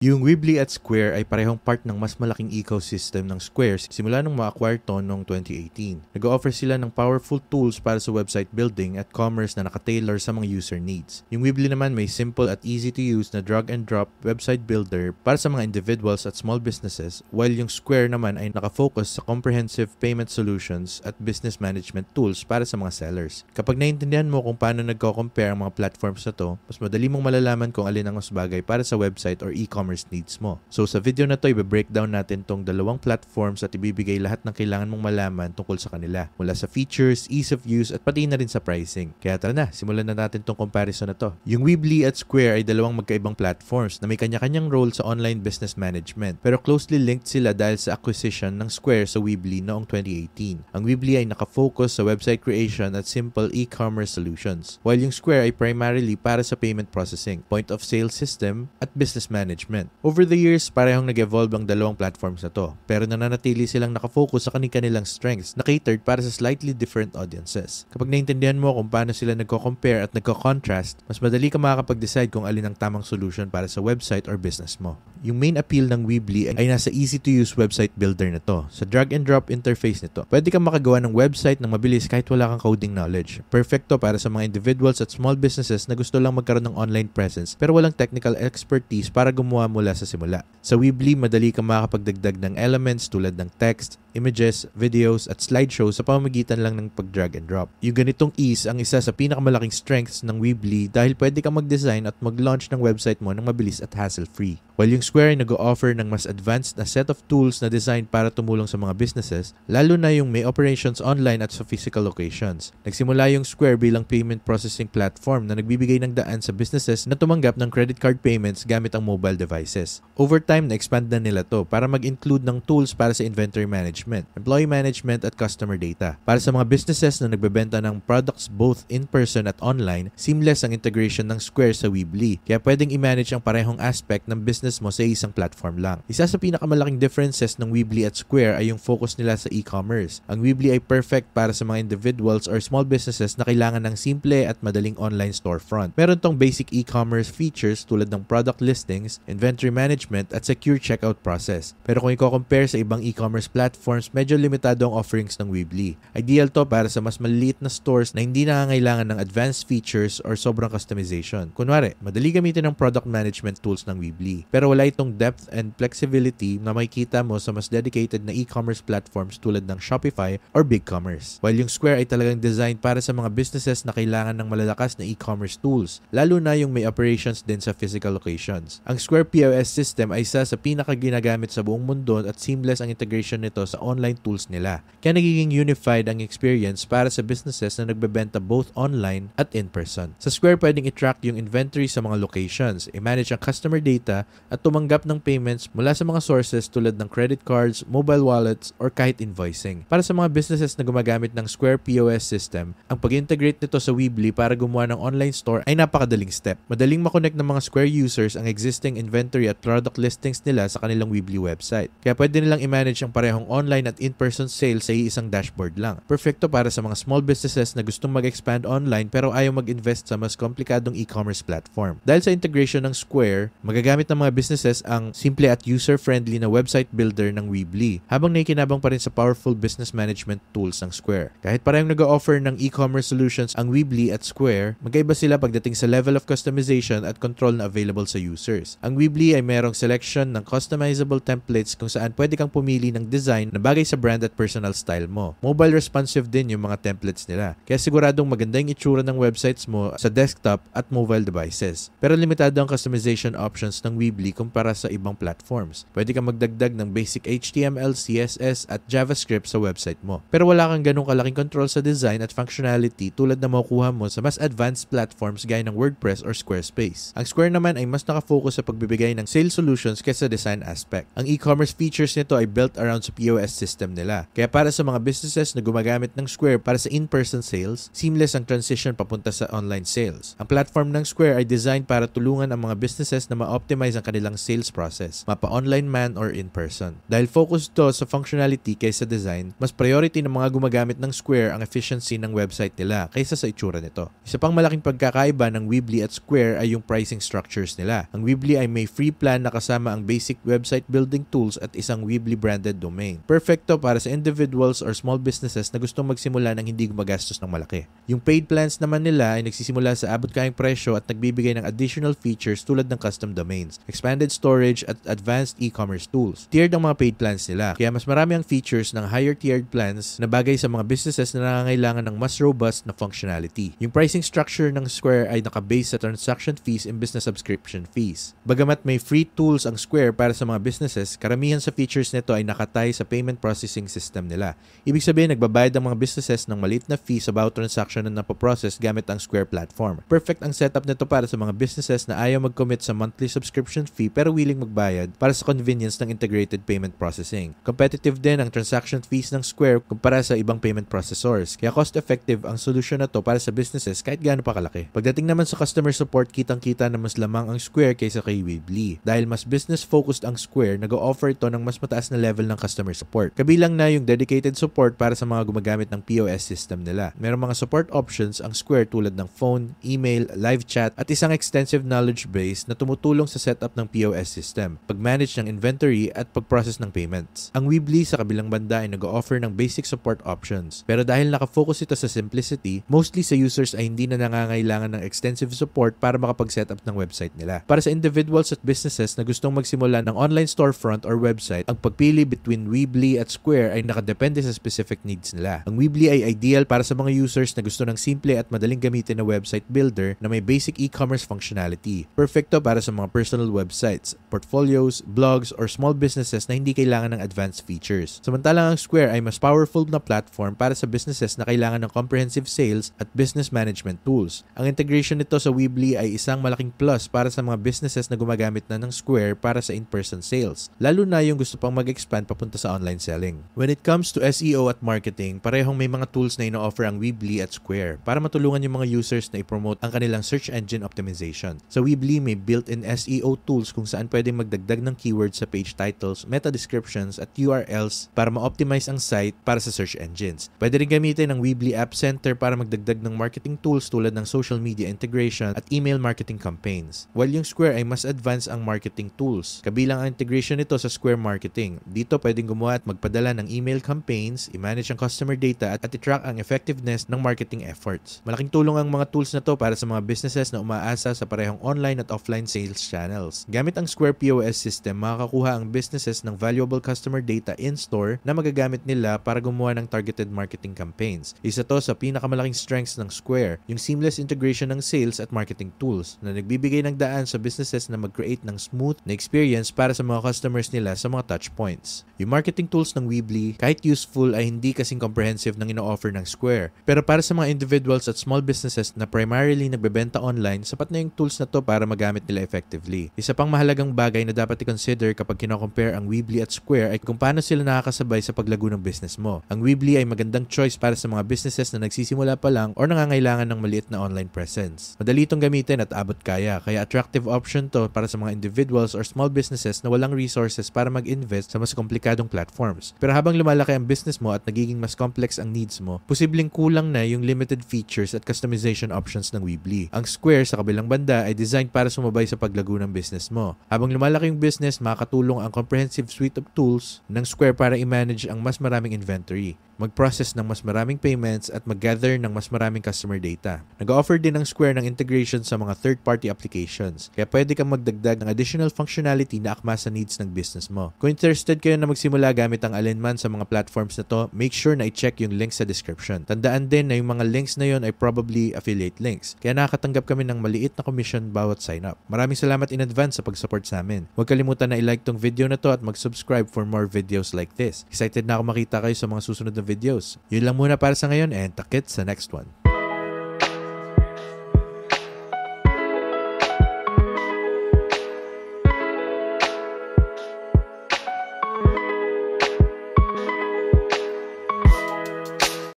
Yung Weebly at Square ay parehong part ng mas malaking ecosystem ng Square simula nung ma-acquire to noong 2018. Nag-offer sila ng powerful tools para sa website building at commerce na nakatailor sa mga user needs. Yung Weebly naman may simple at easy to use na drag and drop website builder para sa mga individuals at small businesses, while yung Square naman ay nakafocus sa comprehensive payment solutions at business management tools para sa mga sellers. Kapag naintindihan mo kung paano nagko-compare ang mga platforms na to, mas madali mong malalaman kung alin ang mas bagay para sa website or e-commerce needs mo. So sa video na to, i-breakdown natin tong dalawang platforms at ibibigay lahat ng kailangan mong malaman tungkol sa kanila. Mula sa features, ease of use at pati na rin sa pricing. Kaya tara na, simulan na natin tong comparison na to. Yung Weebly at Square ay dalawang magkaibang platforms na may kanya-kanyang role sa online business management, pero closely linked sila dahil sa acquisition ng Square sa Weebly noong 2018. Ang Weebly ay nakafocus sa website creation at simple e-commerce solutions, while yung Square ay primarily para sa payment processing, point of sale system at business management. Over the years, parehong nag-evolve ang dalawang platforms na to, pero nananatili silang nakafocus sa kanilang strengths na catered para sa slightly different audiences. Kapag naintindihan mo kung paano sila nagko-compare at nagko-contrast, mas madali ka makakapag-decide kung alin ang tamang solution para sa website or business mo. Yung main appeal ng Weebly ay nasa easy-to-use website builder na to. Sa drag-and-drop interface nito, pwede kang makagawa ng website ng mabilis kahit wala kang coding knowledge. Perfecto para sa mga individuals at small businesses na gusto lang magkaroon ng online presence pero walang technical expertise para gumawa mula sa simula. Sa Weebly, madali kang makakapagdagdag ng elements tulad ng text, images, videos, at slideshows sa pamamagitan lang ng pag-drag and drop. Yung ganitong ease ang isa sa pinakamalaking strengths ng Weebly dahil pwede kang mag-design at mag-launch ng website mo ng mabilis at hassle-free. While yung Square ay nag-o-offer ng mas advanced na set of tools na design para tumulong sa mga businesses, lalo na yung may operations online at sa physical locations. Nagsimula yung Square bilang payment processing platform na nagbibigay ng daan sa businesses na tumanggap ng credit card payments gamit ang mobile devices. Over time, na-expand na nila to para mag-include ng tools para sa inventory management, employee management at customer data. Para sa mga businesses na nagbebenta ng products both in-person at online, seamless ang integration ng Square sa Weebly, kaya pwedeng i-manage ang parehong aspect ng business mo sa isang platform lang. Isa sa pinakamalaking differences ng Weebly at Square ay yung focus nila sa e-commerce. Ang Weebly ay perfect para sa mga individuals or small businesses na kailangan ng simple at madaling online storefront. Meron tong basic e-commerce features tulad ng product listings, inventory management at secure checkout process. Pero kung i-compare sa ibang e-commerce platforms, medyo limitado ang offerings ng Weebly. Ideal to para sa mas maliliit na stores na hindi nangangailangan ng advanced features or sobrang customization. Kunwari, madali gamitin ang product management tools ng Weebly, pero wala itong depth and flexibility na makikita mo sa mas dedicated na e-commerce platforms tulad ng Shopify or BigCommerce. While yung Square ay talagang designed para sa mga businesses na kailangan ng malalakas na e-commerce tools, lalo na yung may operations din sa physical locations. Ang Square POS system ay isa sa pinakaginagamit sa buong mundo at seamless ang integration nito sa online tools nila. Kaya nagiging unified ang experience para sa businesses na nagbebenta both online at in-person. Sa Square, pwedeng i-track yung inventory sa mga locations, i-manage ang customer data, at tumanggap ng payments mula sa mga sources tulad ng credit cards, mobile wallets, or kahit invoicing. Para sa mga businesses na gumagamit ng Square POS system, ang pag-integrate nito sa Weebly para gumawa ng online store ay napakadaling step. Madaling makonect ng mga Square users ang existing inventory at product listings nila sa kanilang Weebly website. Kaya pwede nilang i-manage ang parehong online at in-person sales sa isang dashboard lang. Perfecto para sa mga small businesses na gustong mag-expand online pero ayaw mag-invest sa mas komplikadong e-commerce platform. Dahil sa integration ng Square, magagamit ng mga businesses ang simple at user-friendly na website builder ng Weebly, habang naikinabang pa rin sa powerful business management tools ng Square. Kahit parehong nag-o-offer ng e-commerce solutions ang Weebly at Square, magkaiba sila pagdating sa level of customization at control na available sa users. Ang Weebly ay merong selection ng customizable templates kung saan pwede kang pumili ng design na bagay sa brand at personal style mo. Mobile responsive din yung mga templates nila, kaya siguradong maganda yung itsura ng websites mo sa desktop at mobile devices. Pero limitado ang customization options ng Weebly kumpara sa ibang platforms. Pwede kang magdagdag ng basic HTML, CSS at JavaScript sa website mo. Pero wala kang ganong kalaking control sa design at functionality tulad na makukuha mo sa mas advanced platforms gaya ng WordPress or Squarespace. Ang Square naman ay mas nakafocus sa pagbibigay ng sales solutions kaysa design aspect. Ang e-commerce features nito ay built around sa POS system nila. Kaya para sa mga businesses na gumagamit ng Square para sa in-person sales, seamless ang transition papunta sa online sales. Ang platform ng Square ay designed para tulungan ang mga businesses na ma-optimize ang kanilang sales process, mapa-online man or in-person. Dahil focus to sa functionality kaysa design, mas priority ng mga gumagamit ng Square ang efficiency ng website nila kaysa sa itsura nito. Isa pang malaking pagkakaiba ng Weebly at Square ay yung pricing structures nila. Ang Weebly ay may free plan na kasama ang basic website building tools at isang Weebly branded domain. Perfect to para sa individuals or small businesses na gustong magsimula ng hindi gumagastos ng malaki. Yung paid plans naman nila ay nagsisimula sa abot-kayang presyo at nagbibigay ng additional features tulad ng custom domains, expanded storage at advanced e-commerce tools. Tiered ang mga paid plans nila, kaya mas marami ang features ng higher tiered plans na bagay sa mga businesses na nangangailangan ng mas robust na functionality. Yung pricing structure ng Square ay nakabase sa transaction fees imbes na subscription fees. Bagamat may free tools ang Square para sa mga businesses, karamihan sa features nito ay nakatay sa payment processing system nila. Ibig sabihin, nagbabayad ang mga businesses ng maliit na fees sa bawat transaction na napoprocess gamit ang Square platform. Perfect ang setup nito para sa mga businesses na ayaw mag-commit sa monthly subscription fee pero willing magbayad para sa convenience ng integrated payment processing. Competitive din ang transaction fees ng Square kumpara sa ibang payment processors, kaya cost-effective ang solusyon na to para sa businesses kahit gaano pa kalaki. Pagdating naman sa customer support, kitang-kita na mas lamang ang Square kaysa kay Weebly. Dahil mas business-focused ang Square, nag-o-offer ito ng mas mataas na level ng customer support. Kabilang na yung dedicated support para sa mga gumagamit ng POS system nila. Merong mga support options ang Square tulad ng phone, email, live chat at isang extensive knowledge base na tumutulong sa setup ng POS system, pag-manage ng inventory at pag-process ng payments. Ang Weebly sa kabilang banda ay nag-o-offer ng basic support options. Pero dahil nakafocus ito sa simplicity, mostly sa users ay hindi na nangangailangan ng extensive support para makapag-setup ng website nila. Para sa individuals at businesses na gustong magsimula ng online storefront or website, ang pagpili between Weebly at Square ay nakadepende sa specific needs nila. Ang Weebly ay ideal para sa mga users na gusto ng simple at madaling gamitin na website builder na may basic e-commerce functionality. Perfecto para sa mga personal websites, portfolios, blogs, or small businesses na hindi kailangan ng advanced features. Samantalang ang Square ay mas powerful na platform para sa businesses na kailangan ng comprehensive sales at business management tools. Ang integration nito sa Weebly ay isang malaking plus para sa mga businesses na gumagamit na ng Square para sa in-person sales, lalo na yung gusto pang mag-expand papunta sa online selling. When it comes to SEO at marketing, parehong may mga tools na ino-offer ang Weebly at Square para matulungan yung mga users na i-promote ang kanilang search engine optimization. Sa Weebly, may built-in SEO tools kung saan pwedeng magdagdag ng keywords sa page titles, meta descriptions at URLs para ma-optimize ang site para sa search engines. Pwede rin gamitin ang Weebly App Center para magdagdag ng marketing tools tulad ng social media integration at email marketing campaigns. While yung Square ay mas advanced ang marketing tools, kabilang ang integration nito sa Square Marketing. Dito pwedeng gumawa at magpadala ng email campaigns, i-manage ang customer data at i-track ang effectiveness ng marketing efforts. Malaking tulong ang mga tools na to para sa mga businesses na umaasa sa parehong online at offline sales channels. Gamit ang Square POS system, makakakuha ang businesses ng valuable customer data in-store na magagamit nila para gumawa ng targeted marketing campaigns. Isa to sa pinakamalaking strengths ng Square, yung seamless integration ng sales at marketing tools na nagbibigay ng daan sa businesses na mag-create ng smooth na experience para sa mga customers nila sa mga touchpoints. Yung marketing tools ng Weebly, kahit useful, ay hindi kasing comprehensive ng ino-offer ng Square. Pero para sa mga individuals at small businesses na primarily nagbebenta online, sapat na yung tools na to para magamit nila effectively. Isa pang mahalagang bagay na dapat i-consider kapag kino-compare ang Weebly at Square ay kung paano sila nakakasabay sa paglago ng business mo. Ang Weebly ay magandang choice para sa mga businesses na nagsisimula pa lang or nangangailangan ng maliit na online presence. Madali itong gamitin at abot kaya attractive option to para sa mga individuals or small businesses na walang resources para mag-invest sa mas komplikadong platforms. Pero habang lumalaki ang business mo at nagiging mas complex ang needs mo, posibleng kulang na yung limited features at customization options ng Weebly. Ang Square sa kabilang banda ay designed para sumabay sa paglago ng business mo. Habang lumalaki yung business, makakatulong ang comprehensive suite of tools ng Square para i-manage ang mas maraming inventory, mag-process ng mas maraming payments at mag-gather ng mas maraming customer data. Nag-offer din ng Square ng integration sa mga third-party applications, kaya pwede kang magdagdag ng additional functionality na akma sa needs ng business mo. Kung interested kayo na magsimula gamit ang alinman sa mga platforms na to, make sure na i-check yung links sa description. Tandaan din na yung mga links na yon ay probably affiliate links, kaya nakakatanggap kami ng maliit na commission bawat sign up. Maraming salamat in advance sa pag-support sa amin. Huwag kalimutan na i-like tong video na to at mag-subscribe for more videos like this. Excited na ako makita kayo sa mga susunod na videos. Yun lang muna para sa ngayon and takit sa next one.